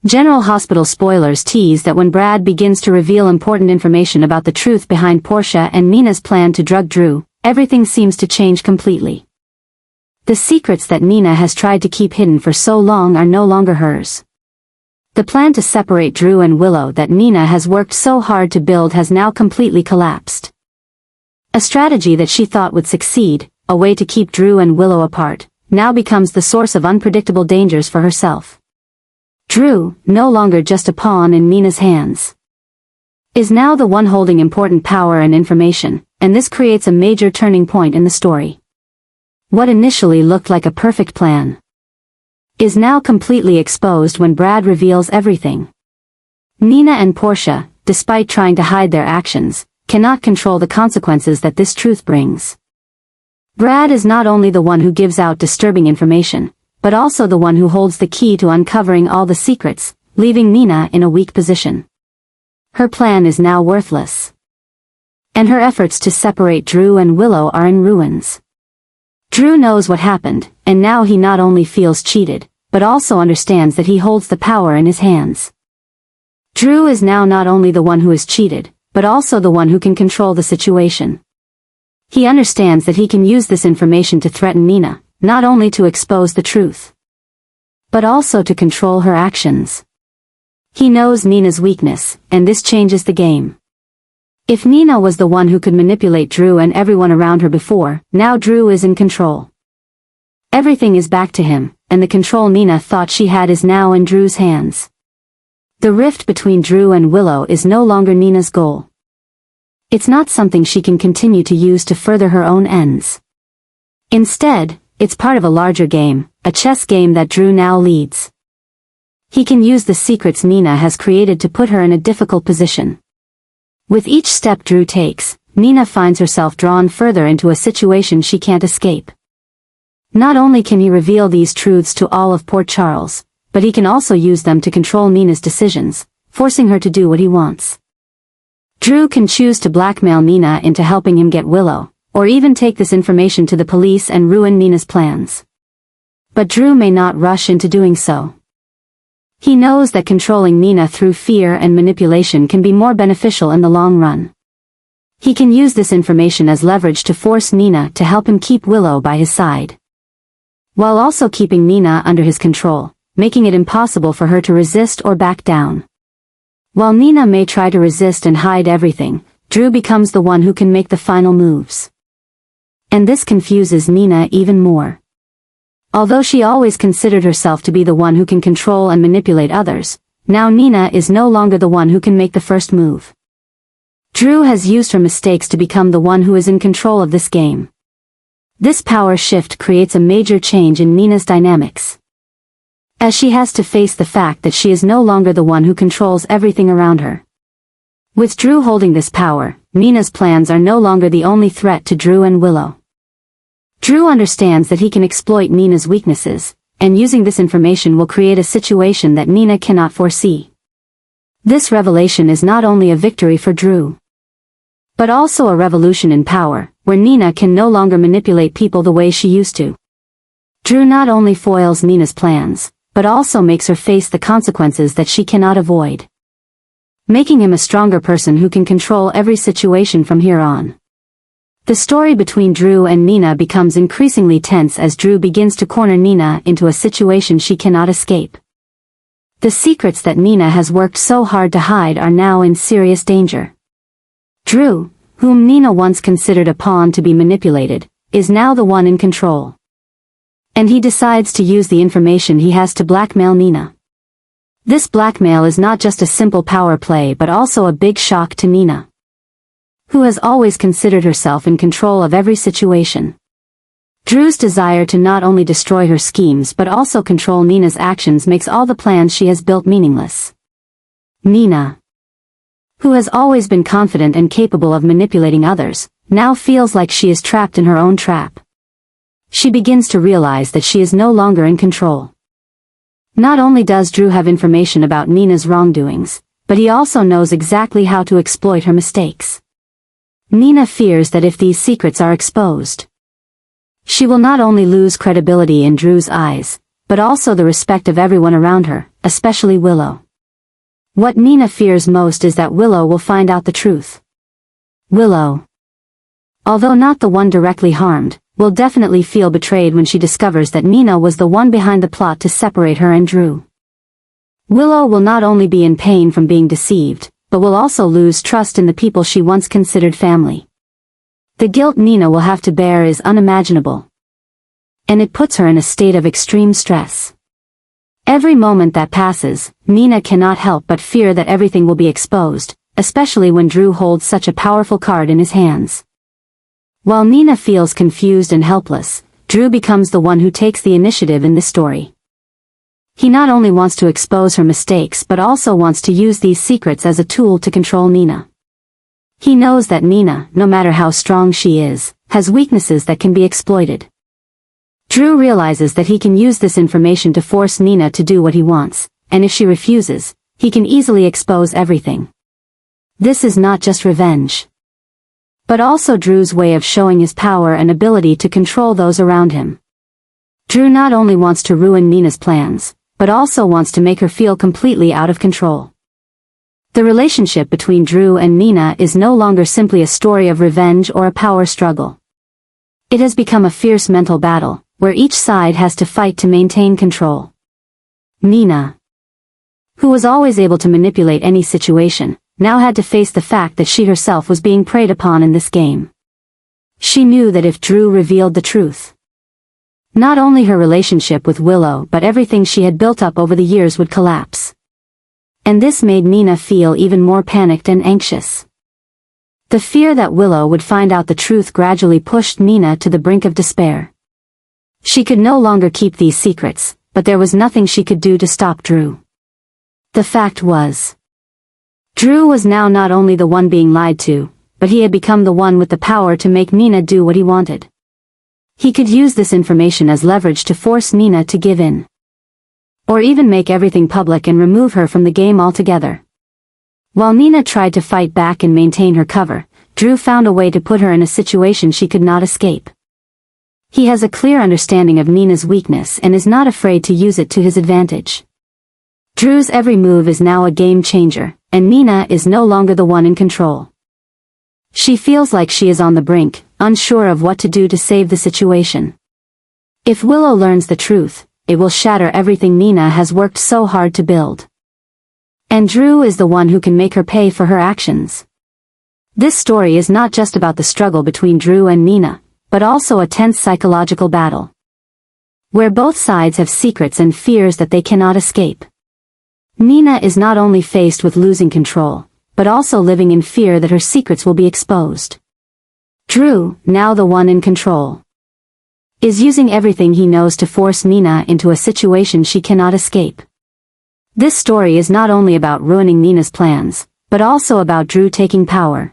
General Hospital spoilers tease that when Brad begins to reveal important information about the truth behind Portia and Nina's plan to drug Drew, everything seems to change completely. The secrets that Nina has tried to keep hidden for so long are no longer hers. The plan to separate Drew and Willow that Nina has worked so hard to build has now completely collapsed. A strategy that she thought would succeed, a way to keep Drew and Willow apart, now becomes the source of unpredictable dangers for herself. Drew, no longer just a pawn in Nina's hands, is now the one holding important power and information, and this creates a major turning point in the story. What initially looked like a perfect plan is now completely exposed when Brad reveals everything. Nina and Portia, despite trying to hide their actions, cannot control the consequences that this truth brings. Brad is not only the one who gives out disturbing information, but also the one who holds the key to uncovering all the secrets, leaving Nina in a weak position. Her plan is now worthless, and her efforts to separate Drew and Willow are in ruins. Drew knows what happened, and now he not only feels cheated, but also understands that he holds the power in his hands. Drew is now not only the one who is cheated, but also the one who can control the situation. He understands that he can use this information to threaten Nina, not only to expose the truth, but also to control her actions. He knows Nina's weakness, and this changes the game. If Nina was the one who could manipulate Drew and everyone around her before, now Drew is in control. Everything is back to him, and the control Nina thought she had is now in Drew's hands. The rift between Drew and Willow is no longer Nina's goal. It's not something she can continue to use to further her own ends. Instead, it's part of a larger game, a chess game that Drew now leads. He can use the secrets Nina has created to put her in a difficult position. With each step Drew takes, Nina finds herself drawn further into a situation she can't escape. Not only can he reveal these truths to all of Port Charles, but he can also use them to control Nina's decisions, forcing her to do what he wants. Drew can choose to blackmail Nina into helping him get Willow, or even take this information to the police and ruin Nina's plans. But Drew may not rush into doing so. He knows that controlling Nina through fear and manipulation can be more beneficial in the long run. He can use this information as leverage to force Nina to help him keep Willow by his side, while also keeping Nina under his control, making it impossible for her to resist or back down. While Nina may try to resist and hide everything, Drew becomes the one who can make the final moves. And this confuses Nina even more. Although she always considered herself to be the one who can control and manipulate others, now Nina is no longer the one who can make the first move. Drew has used her mistakes to become the one who is in control of this game. This power shift creates a major change in Nina's dynamics, as she has to face the fact that she is no longer the one who controls everything around her. With Drew holding this power, Nina's plans are no longer the only threat to Drew and Willow. Drew understands that he can exploit Nina's weaknesses, and using this information will create a situation that Nina cannot foresee. This revelation is not only a victory for Drew, but also a revolution in power, where Nina can no longer manipulate people the way she used to. Drew not only foils Nina's plans, but also makes her face the consequences that she cannot avoid, making him a stronger person who can control every situation from here on. The story between Drew and Nina becomes increasingly tense as Drew begins to corner Nina into a situation she cannot escape. The secrets that Nina has worked so hard to hide are now in serious danger. Drew, whom Nina once considered a pawn to be manipulated, is now the one in control. And he decides to use the information he has to blackmail Nina. This blackmail is not just a simple power play but also a big shock to Nina, who has always considered herself in control of every situation. Drew's desire to not only destroy her schemes but also control Nina's actions makes all the plans she has built meaningless. Nina, who has always been confident and capable of manipulating others, now feels like she is trapped in her own trap. She begins to realize that she is no longer in control. Not only does Drew have information about Nina's wrongdoings, but he also knows exactly how to exploit her mistakes. Nina fears that if these secrets are exposed, she will not only lose credibility in Drew's eyes, but also the respect of everyone around her, especially Willow. What Nina fears most is that Willow will find out the truth. Willow, although not the one directly harmed, will definitely feel betrayed when she discovers that Nina was the one behind the plot to separate her and Drew. Willow will not only be in pain from being deceived, but will also lose trust in the people she once considered family. The guilt Nina will have to bear is unimaginable, and it puts her in a state of extreme stress. Every moment that passes, Nina cannot help but fear that everything will be exposed, especially when Drew holds such a powerful card in his hands. While Nina feels confused and helpless, Drew becomes the one who takes the initiative in this story. He not only wants to expose her mistakes but also wants to use these secrets as a tool to control Nina. He knows that Nina, no matter how strong she is, has weaknesses that can be exploited. Drew realizes that he can use this information to force Nina to do what he wants, and if she refuses, he can easily expose everything. This is not just revenge, but also Drew's way of showing his power and ability to control those around him. Drew not only wants to ruin Nina's plans, but also wants to make her feel completely out of control. The relationship between Drew and Nina is no longer simply a story of revenge or a power struggle. It has become a fierce mental battle, where each side has to fight to maintain control. Nina, who was always able to manipulate any situation, now had to face the fact that she herself was being preyed upon in this game. She knew that if Drew revealed the truth, not only her relationship with Willow but everything she had built up over the years would collapse. And this made Nina feel even more panicked and anxious. The fear that Willow would find out the truth gradually pushed Nina to the brink of despair. She could no longer keep these secrets, but there was nothing she could do to stop Drew. The fact was, Drew was now not only the one being lied to, but he had become the one with the power to make Nina do what he wanted. He could use this information as leverage to force Nina to give in, or even make everything public and remove her from the game altogether. While Nina tried to fight back and maintain her cover, Drew found a way to put her in a situation she could not escape. He has a clear understanding of Nina's weakness and is not afraid to use it to his advantage. Drew's every move is now a game changer, and Nina is no longer the one in control. She feels like she is on the brink, unsure of what to do to save the situation. If Willow learns the truth, it will shatter everything Nina has worked so hard to build. And Drew is the one who can make her pay for her actions. This story is not just about the struggle between Drew and Nina, but also a tense psychological battle, where both sides have secrets and fears that they cannot escape. Nina is not only faced with losing control, but also living in fear that her secrets will be exposed. Drew, now the one in control, is using everything he knows to force Nina into a situation she cannot escape. This story is not only about ruining Nina's plans, but also about Drew taking power.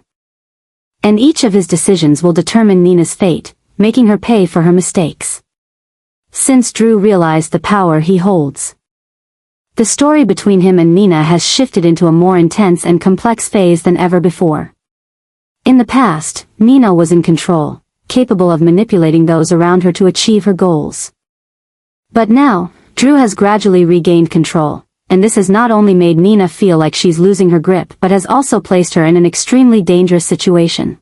And each of his decisions will determine Nina's fate, making her pay for her mistakes. Since Drew realized the power he holds, the story between him and Nina has shifted into a more intense and complex phase than ever before. In the past, Nina was in control, capable of manipulating those around her to achieve her goals. But now, Drew has gradually regained control, and this has not only made Nina feel like she's losing her grip but has also placed her in an extremely dangerous situation.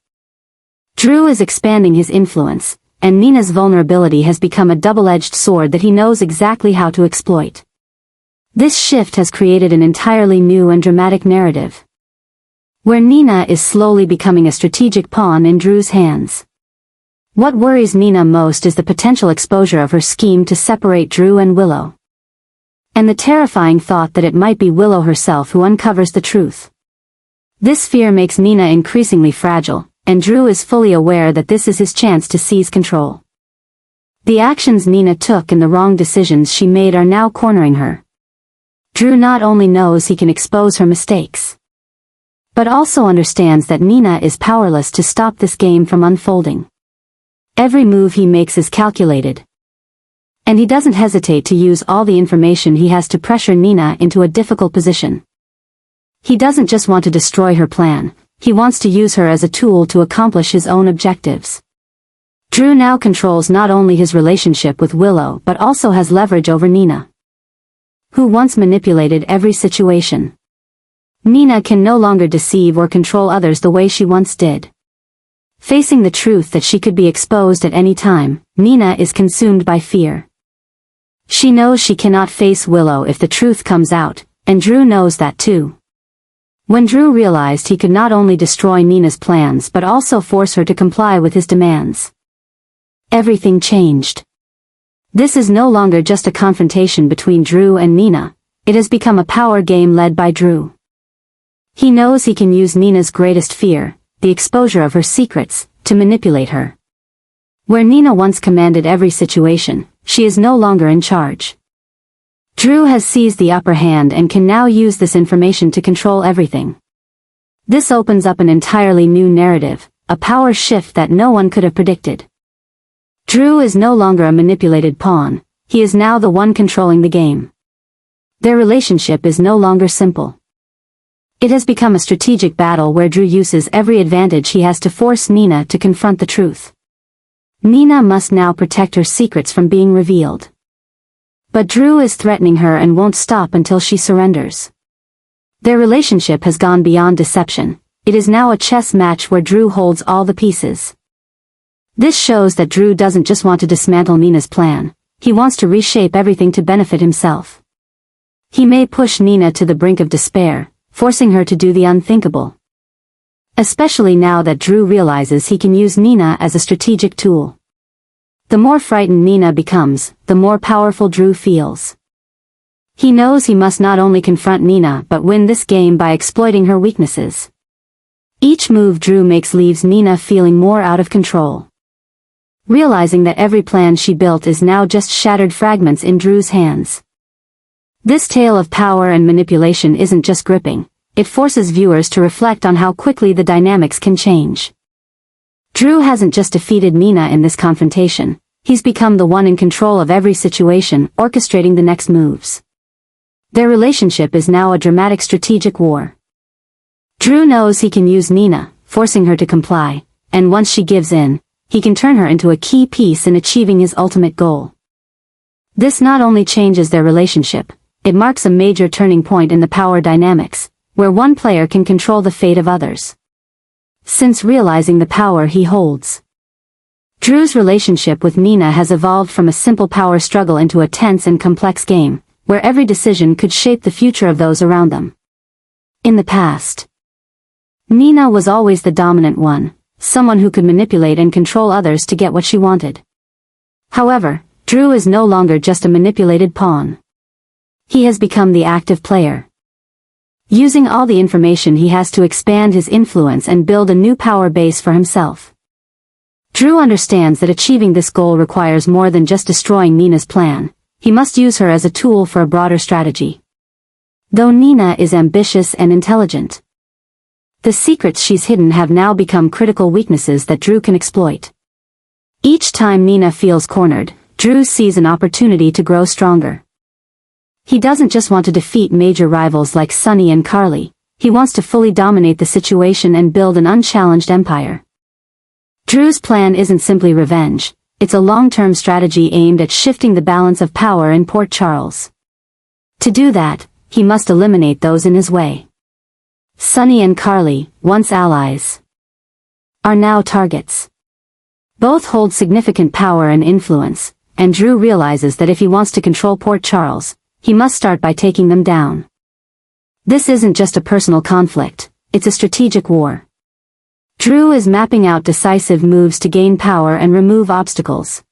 Drew is expanding his influence, and Nina's vulnerability has become a double-edged sword that he knows exactly how to exploit. This shift has created an entirely new and dramatic narrative, where Nina is slowly becoming a strategic pawn in Drew's hands. What worries Nina most is the potential exposure of her scheme to separate Drew and Willow, and the terrifying thought that it might be Willow herself who uncovers the truth. This fear makes Nina increasingly fragile, and Drew is fully aware that this is his chance to seize control. The actions Nina took and the wrong decisions she made are now cornering her. Drew not only knows he can expose her mistakes, but also understands that Nina is powerless to stop this game from unfolding. Every move he makes is calculated, and he doesn't hesitate to use all the information he has to pressure Nina into a difficult position. He doesn't just want to destroy her plan, he wants to use her as a tool to accomplish his own objectives. Drew now controls not only his relationship with Willow but also has leverage over Nina, who once manipulated every situation. Nina can no longer deceive or control others the way she once did. Facing the truth that she could be exposed at any time, Nina is consumed by fear. She knows she cannot face Willow if the truth comes out, and Drew knows that too. When Drew realized he could not only destroy Nina's plans but also force her to comply with his demands, everything changed. This is no longer just a confrontation between Drew and Nina, it has become a power game led by Drew. He knows he can use Nina's greatest fear, the exposure of her secrets, to manipulate her. Where Nina once commanded every situation, she is no longer in charge. Drew has seized the upper hand and can now use this information to control everything. This opens up an entirely new narrative, a power shift that no one could have predicted. Drew is no longer a manipulated pawn, he is now the one controlling the game. Their relationship is no longer simple. It has become a strategic battle where Drew uses every advantage he has to force Nina to confront the truth. Nina must now protect her secrets from being revealed. But Drew is threatening her and won't stop until she surrenders. Their relationship has gone beyond deception, it is now a chess match where Drew holds all the pieces. This shows that Drew doesn't just want to dismantle Nina's plan, he wants to reshape everything to benefit himself. He may push Nina to the brink of despair, forcing her to do the unthinkable. Especially now that Drew realizes he can use Nina as a strategic tool. The more frightened Nina becomes, the more powerful Drew feels. He knows he must not only confront Nina but win this game by exploiting her weaknesses. Each move Drew makes leaves Nina feeling more out of control. Realizing that every plan she built is now just shattered fragments in Drew's hands. This tale of power and manipulation isn't just gripping, it forces viewers to reflect on how quickly the dynamics can change. Drew hasn't just defeated Nina in this confrontation, he's become the one in control of every situation, orchestrating the next moves. Their relationship is now a dramatic strategic war. Drew knows he can use Nina, forcing her to comply, and once she gives in, he can turn her into a key piece in achieving his ultimate goal. This not only changes their relationship, it marks a major turning point in the power dynamics, where one player can control the fate of others. Since realizing the power he holds, Drew's relationship with Nina has evolved from a simple power struggle into a tense and complex game, where every decision could shape the future of those around them. In the past, Nina was always the dominant one, someone who could manipulate and control others to get what she wanted. However, Drew is no longer just a manipulated pawn. He has become the active player, using all the information he has to expand his influence and build a new power base for himself. Drew understands that achieving this goal requires more than just destroying Nina's plan, he must use her as a tool for a broader strategy. Though Nina is ambitious and intelligent, the secrets she's hidden have now become critical weaknesses that Drew can exploit. Each time Nina feels cornered, Drew sees an opportunity to grow stronger. He doesn't just want to defeat major rivals like Sonny and Carly, he wants to fully dominate the situation and build an unchallenged empire. Drew's plan isn't simply revenge, it's a long-term strategy aimed at shifting the balance of power in Port Charles. To do that, he must eliminate those in his way. Sonny and Carly, once allies, are now targets. Both hold significant power and influence, and Drew realizes that if he wants to control Port Charles, he must start by taking them down. This isn't just a personal conflict, it's a strategic war. Drew is mapping out decisive moves to gain power and remove obstacles.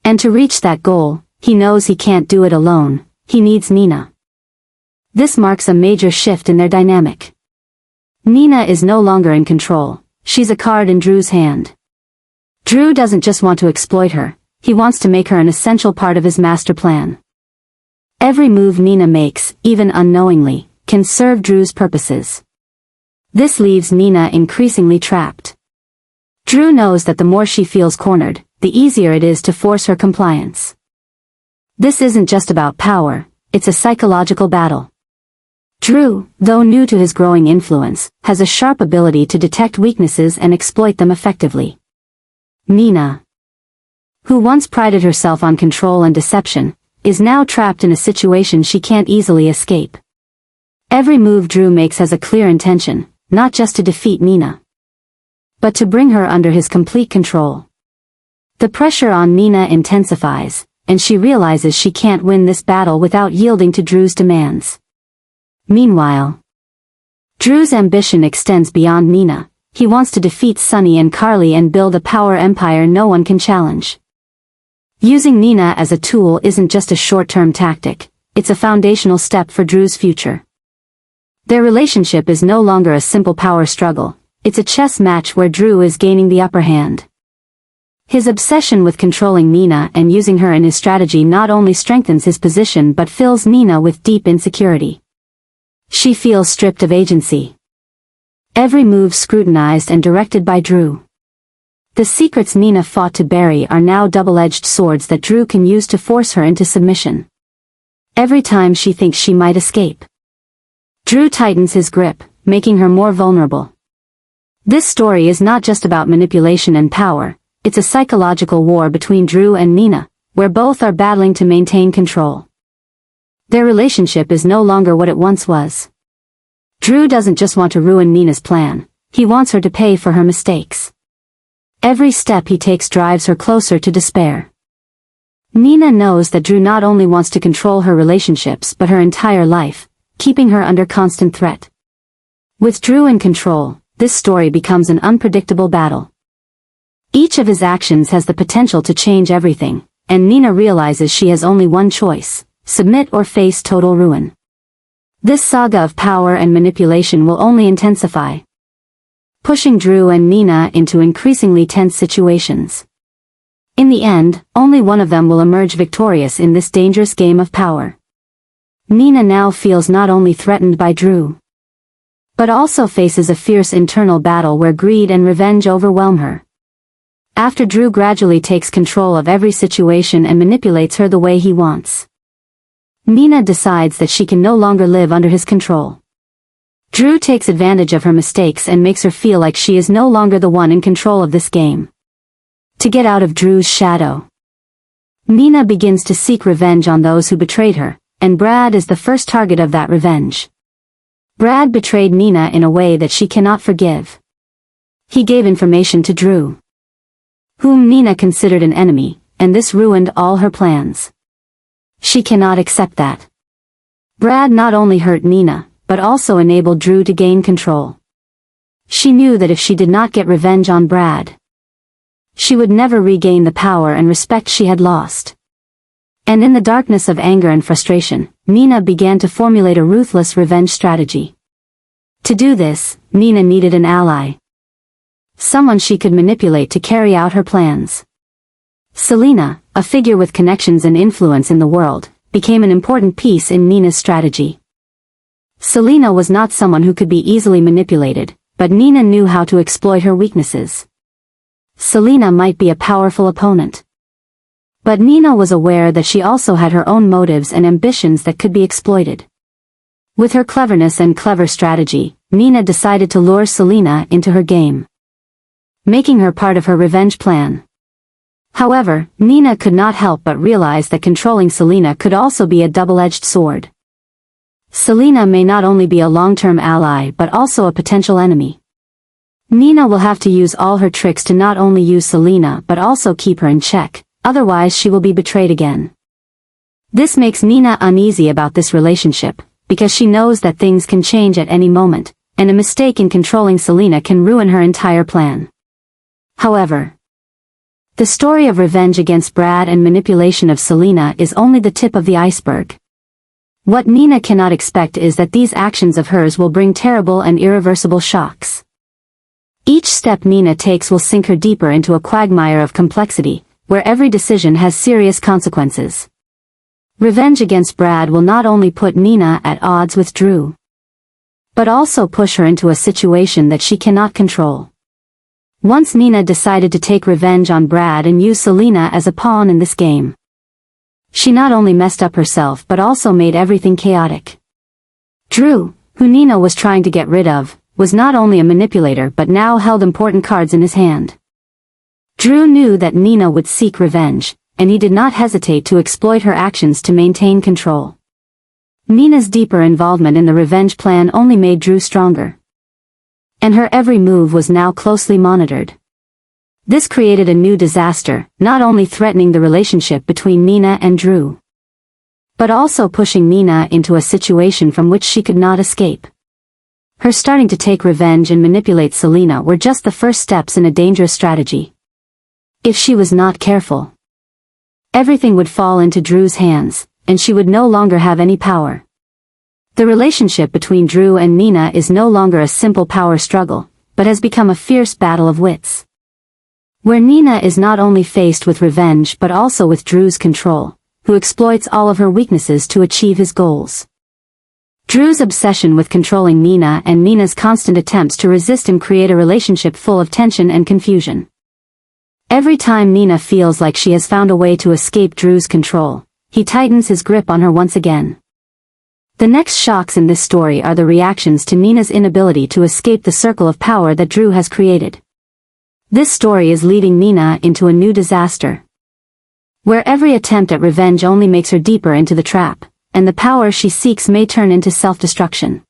And to reach that goal, he knows he can't do it alone, he needs Nina. This marks a major shift in their dynamic. Nina is no longer in control, she's a card in Drew's hand. Drew doesn't just want to exploit her, he wants to make her an essential part of his master plan. Every move Nina makes, even unknowingly, can serve Drew's purposes. This leaves Nina increasingly trapped. Drew knows that the more she feels cornered, the easier it is to force her compliance. This isn't just about power, it's a psychological battle. Drew, though new to his growing influence, has a sharp ability to detect weaknesses and exploit them effectively. Nina, who once prided herself on control and deception, is now trapped in a situation she can't easily escape. Every move Drew makes has a clear intention, not just to defeat Nina, but to bring her under his complete control. The pressure on Nina intensifies, and she realizes she can't win this battle without yielding to Drew's demands. Meanwhile, Drew's ambition extends beyond Nina. He wants to defeat Sonny and Carly and build a power empire no one can challenge. Using Nina as a tool isn't just a short-term tactic, it's a foundational step for Drew's future. Their relationship is no longer a simple power struggle, it's a chess match where Drew is gaining the upper hand. His obsession with controlling Nina and using her in his strategy not only strengthens his position but fills Nina with deep insecurity. She feels stripped of agency. Every move scrutinized and directed by Drew. The secrets Nina fought to bury are now double-edged swords that Drew can use to force her into submission. Every time she thinks she might escape, Drew tightens his grip, making her more vulnerable. This story is not just about manipulation and power, it's a psychological war between Drew and Nina, where both are battling to maintain control. Their relationship is no longer what it once was. Drew doesn't just want to ruin Nina's plan, he wants her to pay for her mistakes. Every step he takes drives her closer to despair. Nina knows that Drew not only wants to control her relationships but her entire life, keeping her under constant threat. With Drew in control, this story becomes an unpredictable battle. Each of his actions has the potential to change everything, and Nina realizes she has only one choice: submit or face total ruin. This saga of power and manipulation will only intensify, pushing Drew and Nina into increasingly tense situations. In the end, only one of them will emerge victorious in this dangerous game of power. Nina now feels not only threatened by Drew, but also faces a fierce internal battle where greed and revenge overwhelm her. After Drew gradually takes control of every situation and manipulates her the way he wants, Nina decides that she can no longer live under his control. Drew takes advantage of her mistakes and makes her feel like she is no longer the one in control of this game. To get out of Drew's shadow, Nina begins to seek revenge on those who betrayed her, and Brad is the first target of that revenge. Brad betrayed Nina in a way that she cannot forgive. He gave information to Drew, whom Nina considered an enemy, and this ruined all her plans. She cannot accept that. Brad not only hurt Nina, but also enabled Drew to gain control. She knew that if she did not get revenge on Brad, she would never regain the power and respect she had lost. And in the darkness of anger and frustration, Nina began to formulate a ruthless revenge strategy. To do this, Nina needed an ally. Someone she could manipulate to carry out her plans. Selena, a figure with connections and influence in the world, became an important piece in Nina's strategy. Selena was not someone who could be easily manipulated, but Nina knew how to exploit her weaknesses. Selena might be a powerful opponent, but Nina was aware that she also had her own motives and ambitions that could be exploited. With her cleverness and clever strategy, Nina decided to lure Selena into her game, making her part of her revenge plan. However, Nina could not help but realize that controlling Selena could also be a double-edged sword. Selena may not only be a long-term ally but also a potential enemy. Nina will have to use all her tricks to not only use Selena but also keep her in check, otherwise she will be betrayed again. This makes Nina uneasy about this relationship, because she knows that things can change at any moment, and a mistake in controlling Selena can ruin her entire plan. However, the story of revenge against Brad and manipulation of Selena is only the tip of the iceberg. What Nina cannot expect is that these actions of hers will bring terrible and irreversible shocks. Each step Nina takes will sink her deeper into a quagmire of complexity, where every decision has serious consequences. Revenge against Brad will not only put Nina at odds with Drew, but also push her into a situation that she cannot control. Once Nina decided to take revenge on Brad and use Selena as a pawn in this game, she not only messed up herself but also made everything chaotic. Drew, who Nina was trying to get rid of, was not only a manipulator but now held important cards in his hand. Drew knew that Nina would seek revenge, and he did not hesitate to exploit her actions to maintain control. Nina's deeper involvement in the revenge plan only made Drew stronger. And her every move was now closely monitored. This created a new disaster, not only threatening the relationship between Nina and Drew, but also pushing Nina into a situation from which she could not escape. Her starting to take revenge and manipulate Selena were just the first steps in a dangerous strategy. If she was not careful, everything would fall into Drew's hands, and she would no longer have any power. The relationship between Drew and Nina is no longer a simple power struggle, but has become a fierce battle of wits, where Nina is not only faced with revenge but also with Drew's control, who exploits all of her weaknesses to achieve his goals. Drew's obsession with controlling Nina and Nina's constant attempts to resist him create a relationship full of tension and confusion. Every time Nina feels like she has found a way to escape Drew's control, he tightens his grip on her once again. The next shocks in this story are the reactions to Nina's inability to escape the circle of power that Drew has created. This story is leading Nina into a new disaster, where every attempt at revenge only makes her deeper into the trap, and the power she seeks may turn into self-destruction.